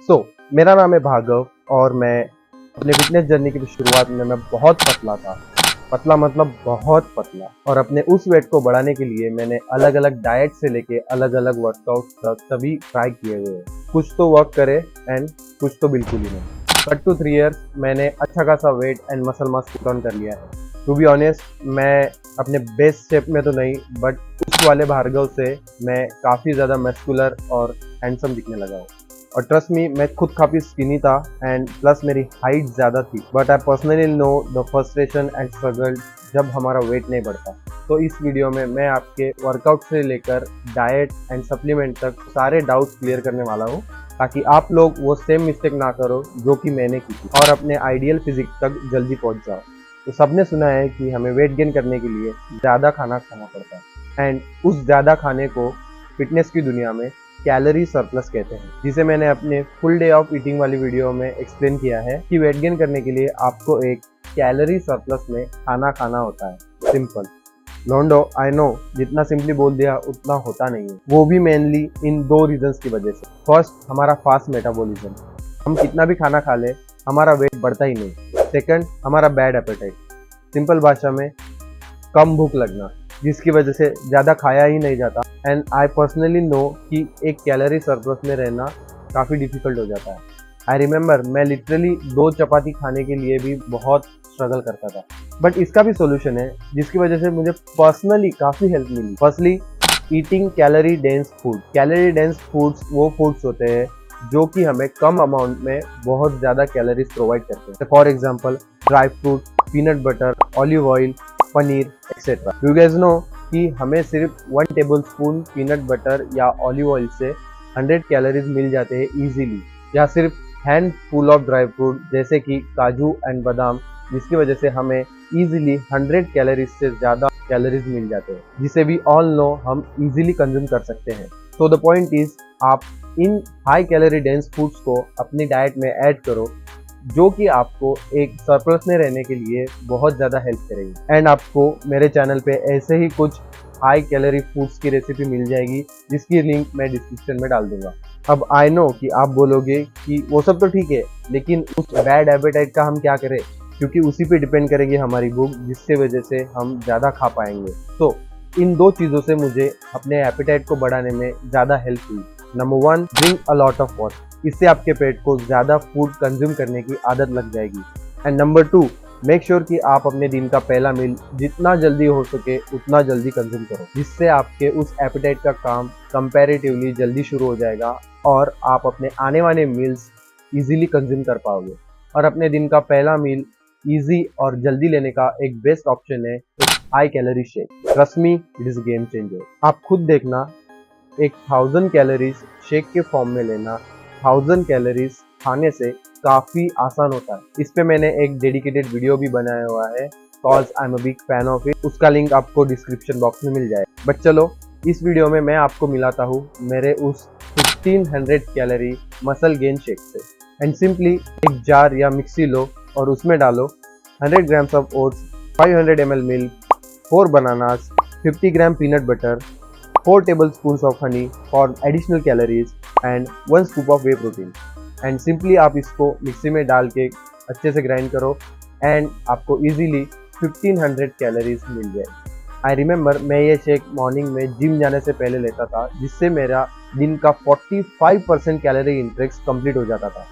मेरा नाम है भार्गव और मैं अपने फिटनेस जर्नी की शुरुआत में मैं बहुत पतला था। पतला मतलब बहुत पतला। और अपने उस वेट को बढ़ाने के लिए मैंने अलग अलग डाइट से लेके अलग अलग वर्कआउट तक सभी ट्राई किए हुए हैं। कुछ तो वर्क करे एंड कुछ तो बिल्कुल ही नहीं। कट टू 3 इयर्स मैंने अच्छा खासा weight and muscle mass put on कर लिया है। टू बी ऑनेस्ट, मैं अपने बेस्ट शेप में तो नहीं, बट उस वाले भार्गव से मैं काफ़ी ज़्यादा मस्कुलर और हैंडसम दिखने लगा हूँ। और ट्रस्ट मी, मैं खुद काफ़ी स्किनी था एंड प्लस मेरी हाइट ज़्यादा थी, but I personally know the frustration and struggle जब हमारा वेट नहीं बढ़ता। तो इस वीडियो में मैं आपके वर्कआउट से लेकर डाइट एंड सप्लीमेंट तक सारे डाउट्स क्लियर करने वाला हूँ, ताकि आप लोग वो सेम मिस्टेक ना करो जो कि मैंने की थी और अपने आइडियल फिजिक तक जल्दी पहुँच जाओ। तो सबने सुना है कि हमें वेट गेन करने के लिए ज़्यादा खाना खाना पड़ता है एंड उस ज़्यादा खाने को फिटनेस की दुनिया में कैलोरी सरप्लस कहते हैं, जिसे मैंने अपने फुल डे ऑफ ईटिंग वाली वीडियो में एक्सप्लेन किया है कि वेट गेन करने के लिए आपको एक कैलोरी सरप्लस में खाना खाना होता है। सिंपल लोंडो, आई नो, जितना सिंपली बोल दिया उतना होता नहीं है। वो भी मेनली इन 2 रीजंस की वजह से। फर्स्ट, हमारा फास्ट मेटाबॉलिज्म। हम कितना भी खाना खा ले हमारा वेट बढ़ता ही नहीं। सेकंड, हमारा बैड एपेटाइट। सिंपल भाषा में कम भूख लगना, जिसकी वजह से ज़्यादा खाया ही नहीं जाता। एंड आई पर्सनली नो कि एक कैलोरी सरप्लस में रहना काफ़ी डिफिकल्ट हो जाता है। आई रिमेंबर, मैं लिटरली 2 चपाती खाने के लिए भी बहुत स्ट्रगल करता था, बट इसका भी सोल्यूशन है जिसकी वजह से मुझे पर्सनली काफ़ी हेल्प मिली। Firstly, eating calorie dense food. Calorie dense foods वो फूड्स होते हैं जो कि हमें कम अमाउंट में बहुत ज़्यादा कैलोरीज प्रोवाइड करते हैं। For example, dry fruit, peanut butter, olive oil, paneer etcetera. You guys know कि हमें सिर्फ 1 टेबल स्पून पीनट बटर या ऑलिव ऑयल से 100 कैलोरीज मिल जाते हैं इजीली, या सिर्फ handful of dry fruit जैसे कि काजू एंड बादाम, जिसकी वजह से हमें इजीली 100 कैलोरीज से ज़्यादा कैलोरीज मिल जाते हैं, जिसे भी ऑल नो हम इजीली कंज्यूम कर सकते हैं। तो द पॉइंट इज, आप इन हाई कैलोरी डेंस फूड्स को अपनी डाइट में ऐड करो, जो कि आपको एक सरप्लस में रहने के लिए बहुत ज़्यादा हेल्प करेगी। एंड आपको मेरे चैनल पे ऐसे ही कुछ हाई कैलोरी फूड्स की रेसिपी मिल जाएगी, जिसकी लिंक मैं डिस्क्रिप्शन में डाल दूंगा। अब आई नो कि आप बोलोगे कि वो सब तो ठीक है, लेकिन उस बैड एपेटाइट का हम क्या करें, क्योंकि उसी पे डिपेंड करेगी हमारी भूख, जिससे वजह से हम ज़्यादा खा पाएंगे। तो इन 2 चीज़ों से मुझे अपने एपेटाइट को बढ़ाने में ज़्यादा हेल्प हुई। Number 1, drink a lot of water. इससे आपके पेट को ज़्यादा फूड कंज्यूम करने की आदत लग जाएगी। एंड नंबर 2, मेक श्योर कि आप अपने दिन का पहला मील जितना जल्दी हो सके उतना जल्दी कंज्यूम करो, जिससे आपके उस एपेटाइट का काम कंपैरेटिवली जल्दी शुरू हो जाएगा और आप अपने आने वाले मील्स इजीली कंज्यूम कर पाओगे। और अपने दिन का पहला मील इजी और जल्दी लेने का एक बेस्ट ऑप्शन है एक high calorie shake. Trust me, it is game changer. आप खुद देखना, एक 1000 कैलोरीज शेक के फॉर्म में लेना 1000 कैलोरीज खाने से काफ़ी आसान होता है। इस पे मैंने एक डेडिकेटेड वीडियो भी बनाया हुआ है, cause I am a big fan of it. उसका लिंक आपको डिस्क्रिप्शन बॉक्स में मिल जाए। बट चलो, इस वीडियो में मैं आपको मिलाता हूँ मेरे उस 1500 कैलोरी मसल गेन शेक से। एंड सिंपली एक जार या मिक्सी लो और उसमें डालो 100 grams of oats, 500 ml milk, 4 bananas, 50 gram peanut butter, 4 tablespoons of honey for additional calories and 1 scoop of whey protein। And simply आप इसको मिक्सी में डाल के अच्छे से ग्राइंड करो एंड आपको इजीली 1500 कैलोरीज मिल जाए। आई रिमेंबर, मैं ये शेक मॉर्निंग में जिम जाने से पहले लेता था, जिससे मेरा दिन का 45% कैलोरी इंटेक्स कंप्लीट हो जाता था।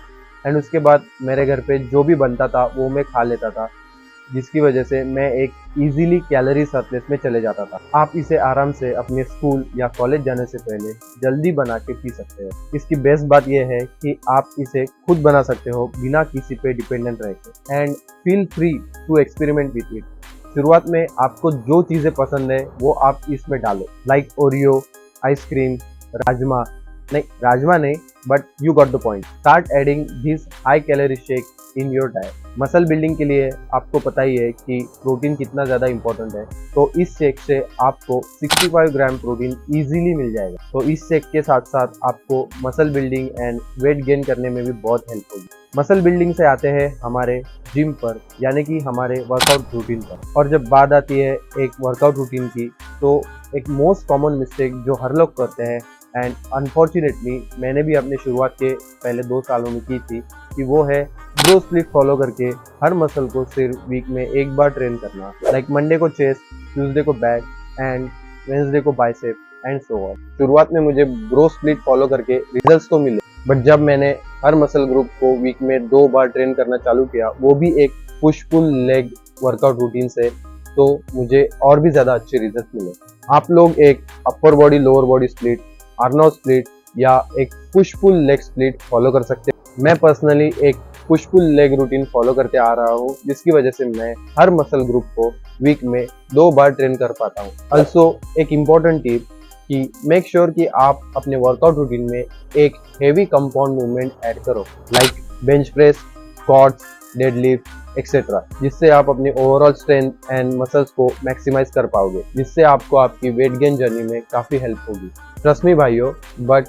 एंड उसके बाद मेरे घर पे जो भी बनता था वो मैं खा लेता था, जिसकी वजह से मैं एक इजीली कैलोरी सरप्लस में चले जाता था। आप इसे आराम से अपने स्कूल या कॉलेज जाने से पहले जल्दी बना के पी सकते हो। इसकी बेस्ट बात यह है कि आप इसे खुद बना सकते हो बिना किसी पे डिपेंडेंट रह के। And feel free to experiment with it. शुरुआत में आपको जो चीज़ें पसंद है वो आप इसमें डालो, लाइक ओरियो, आइसक्रीम, राजमा नहीं, but you got the point. Start adding this high calorie shake in your diet. Muscle building के लिए आपको पता ही है कि प्रोटीन कितना ज़्यादा इंपॉर्टेंट है, तो इस शेक से आपको 65 ग्राम प्रोटीन इजीली मिल जाएगा। तो इस शेक के साथ साथ आपको muscle building and weight gain करने में भी बहुत हेल्प होगी। मसल बिल्डिंग से आते हैं हमारे जिम पर, यानी कि हमारे वर्कआउट रूटीन पर। और जब बात आती है एक वर्कआउट रूटीन की, तो एक मोस्ट कॉमन मिस्टेक जो हर लोग करते हैं एंड अनफॉर्चुनेटली मैंने भी अपने शुरुआत के पहले 2 सालों में की थी कि वो है ब्रो स्प्लिट फॉलो करके हर मसल को सिर्फ वीक में एक बार ट्रेन करना, लाइक मंडे को चेस्ट, ट्यूसडे को बैक एंड वेंसडे को बाइसेप एंड सो ऑन। शुरुआत में मुझे ब्रो स्प्लिट फॉलो करके रिजल्ट्स तो मिले, बट जब मैंने हर मसल ग्रुप को वीक में 2 बार ट्रेन करना चालू किया, वो भी एक push pull leg workout routine से, तो मुझे और भी ज़्यादा अच्छे रिजल्ट मिले। आप लोग एक upper body lower body split, Arnold split या एक push pull leg split follow कर सकते हैं। मैं पर्सनली एक push pull leg routine follow करते आ रहा हूँ, जिसकी वजह से मैं हर मसल ग्रुप को वीक में 2 बार ट्रेन कर पाता हूँ। ऑल्सो एक इम्पॉर्टेंट टिप कि मेक श्योर कि आप अपने वर्कआउट रूटीन में एक हेवी कंपाउंड मूवमेंट ऐड करो, like bench press, squats, deadlift etcetera, जिससे आप अपनी ओवरऑल स्ट्रेंथ एंड मसल्स को मैक्सिमाइज कर पाओगे, जिससे आपको आपकी वेट गेन जर्नी में काफ़ी हेल्प होगी। ट्रस्ट मी भाइयों, बट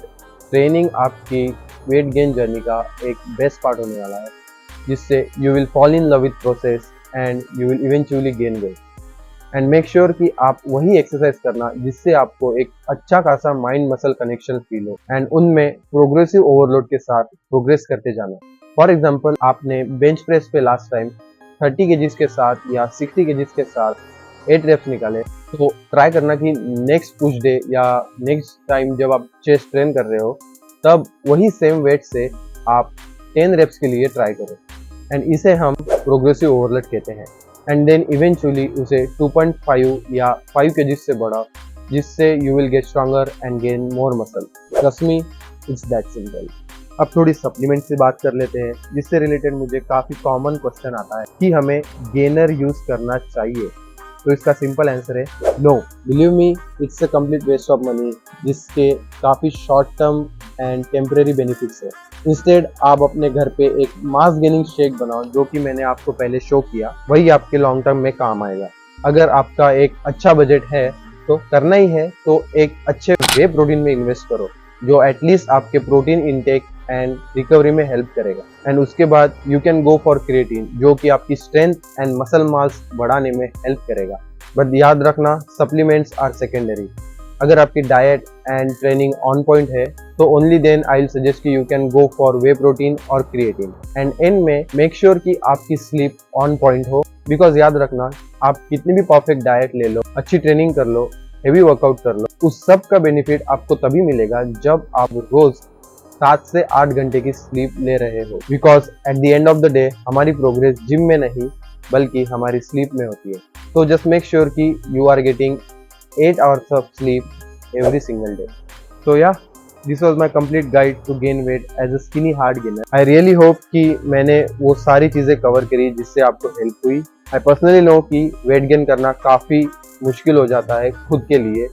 ट्रेनिंग आपकी वेट गेन जर्नी का एक बेस्ट पार्ट होने वाला है, जिससे you will fall in love with process and you will eventually gain weight. And make sure कि आप वही एक्सरसाइज करना जिससे आपको एक अच्छा खासा माइंड मसल कनेक्शन फील हो, एंड उनमें प्रोग्रेसिव ओवरलोड के साथ प्रोग्रेस करते जाना। फॉर एग्जाम्पल, आपने बेंच प्रेस पे लास्ट टाइम 30 केजीज के साथ या 60 केजीज के साथ 8 रेप्स निकाले, तो ट्राई करना कि नेक्स्ट पुश डे या नेक्स्ट टाइम जब आप चेस्ट ट्रेन कर रहे हो, तब वही सेम वेट से आप 10 रेप्स के लिए ट्राई करो, एंड इसे हम प्रोग्रेसिव ओवरलोड कहते हैं। एंड देन इवेंचुअली उसे 2.5 या 5 केजीज से बढ़ाओ, जिससे you will get stronger and gain more muscle. Trust me, it's that simple. अब थोड़ी सप्लीमेंट से बात कर लेते हैं, जिससे रिलेटेड मुझे काफ़ी कॉमन क्वेश्चन आता है कि हमें गेनर यूज़ करना चाहिए। तो इसका सिंपल आंसर है no. Believe me, it's a complete waste of money, जिसके काफ़ी short term and temporary benefits है। इंस्टेड आप अपने घर पे एक मास गेनिंग शेक बनाओ, जो कि मैंने आपको पहले शो किया, वही आपके लॉन्ग टर्म में काम आएगा। अगर आपका एक अच्छा बजट है तो करना ही है, तो एक अच्छे वे प्रोटीन में इन्वेस्ट करो, जो एटलीस्ट आपके प्रोटीन इनटेक एंड रिकवरी में हेल्प करेगा। एंड उसके बाद you can go for creatine, जो कि आपकी स्ट्रेंथ एंड मसल मास बढ़ाने में हेल्प करेगा। बट याद रखना, सप्लीमेंट्स आर सेकेंडरी। अगर आपकी diet and training on point है, तो only then I will suggest कि you can go for whey protein और क्रिएटिन। एंड एंड में मेक श्योर कि आपकी स्लीप ऑन पॉइंट हो, बिकॉज याद रखना, आप कितनी भी परफेक्ट डाइट ले लो, अच्छी ट्रेनिंग कर लो, हेवी वर्कआउट कर लो, उस सब का बेनिफिट आपको तभी मिलेगा जब आप रोज 7 से 8 घंटे की स्लीप ले रहे हो। Because at the end of the day हमारी प्रोग्रेस जिम में नहीं, बल्कि हमारी स्लीप में होती है। तो जस्ट मेक श्योर कि you are getting 8 hours of sleep every single day. So yeah, this was my complete guide to gain weight as a skinny hard gainer. I really hope कि मैंने वो सारी चीज़ें कवर करी जिससे आपको help हुई। I personally know कि वेट गेन करना काफ़ी मुश्किल हो जाता है खुद के लिए,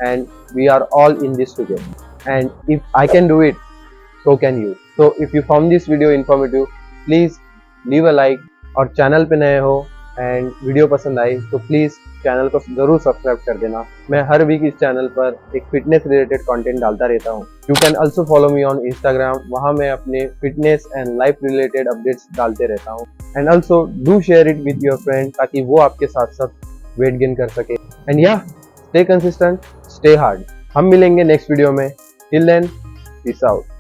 and we are all in this together. And if I can do it, so can you. So if you found this video informative, please leave a like, और चैनल पे नए हो एंड वीडियो पसंद आई तो प्लीज़ चैनल को ज़रूर subscribe कर देना। मैं हर वीक इस चैनल पर एक फिटनेस रिलेटेड कंटेंट डालता रहता हूँ। You can also follow me on Instagram, वहाँ मैं अपने fitness and life related updates डालते रहता हूँ। And also do share it with your friend, ताकि वो आपके साथ साथ वेट गेन कर सके। एंड या स्टे कंसिस्टेंट, स्टे हार्ड। हम मिलेंगे नेक्स्ट वीडियो में। Till then, peace out.